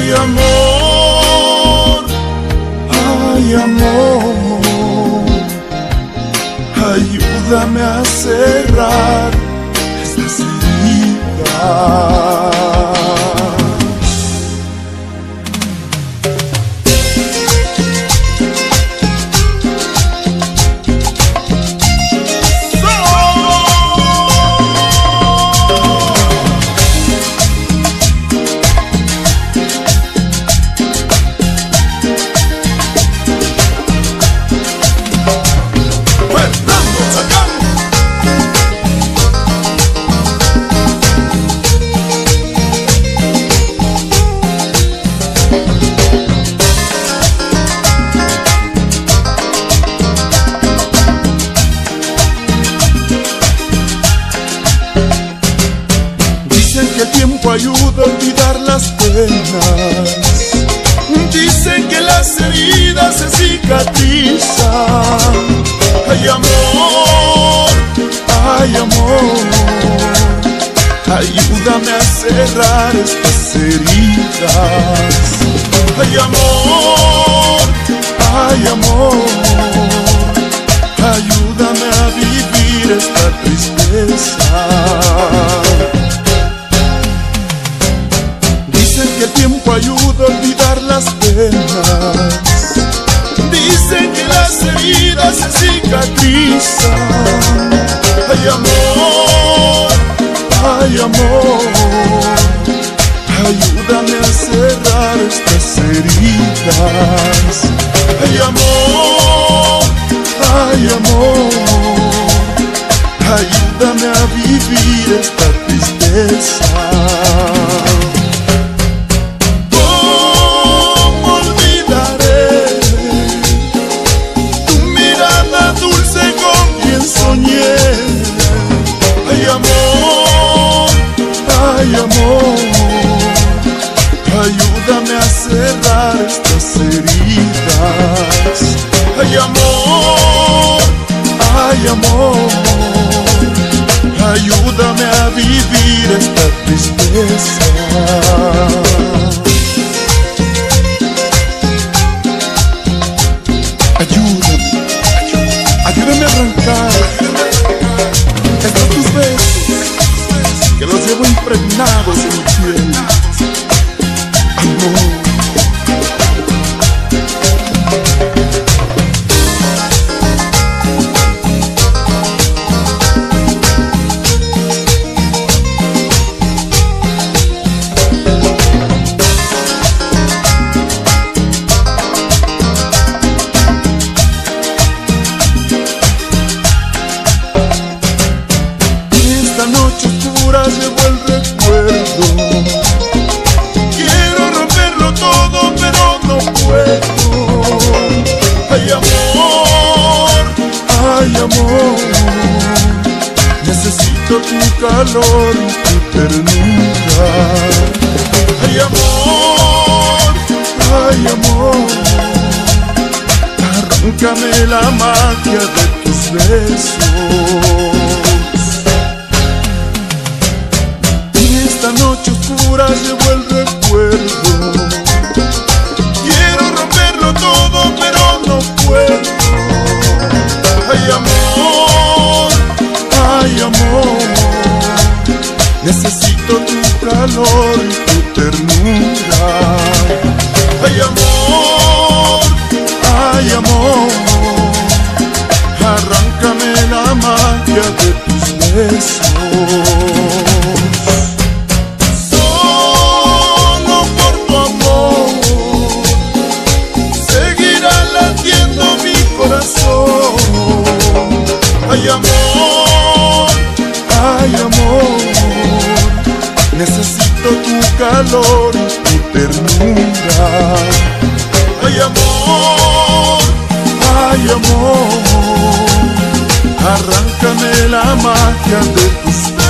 Ay, amor, ay, amor, ayúdame a cerrar estas heridas. Que el tiempo ayuda a olvidar las penas. Dicen que las heridas se cicatrizan. Ay, amor, ay, amor, ayúdame a cerrar estas heridas. Ay, amor, ay, amor, ayúdame a vivir esta tristeza. Que el tiempo ayuda a olvidar las penas. Dicen que las heridas se cicatrizan. Ay, amor, ay, amor, ayúdame a cerrar estas heridas. Ay, amor, ay, amor, ayúdame a vivir esta tristeza. Ay, amor, ay, amor, ayúdame a cerrar estas heridas. Ay, amor, ay, amor, ayúdame a vivir esta tristeza. Ayúdame a arrancar estos tus besos que los llevo impregnados en mi piel. Amor, noche oscura llevo el recuerdo. Quiero romperlo todo, pero no puedo. Ay, amor, ay, amor, necesito tu calor y tu ternura. Ay, amor, ay, amor, arráncame la magia de tus besos. Esta noche oscura llevo el recuerdo. Quiero romperlo todo, pero no puedo. Ay, amor, ay, amor, necesito tu calor y tu ternura. Ay, amor, ay, amor, arráncame la magia de tus besos. Ay, amor, ay, amor, necesito tu calor y tu ternura. Ay, amor, ay, amor, arráncame la magia de tus besos.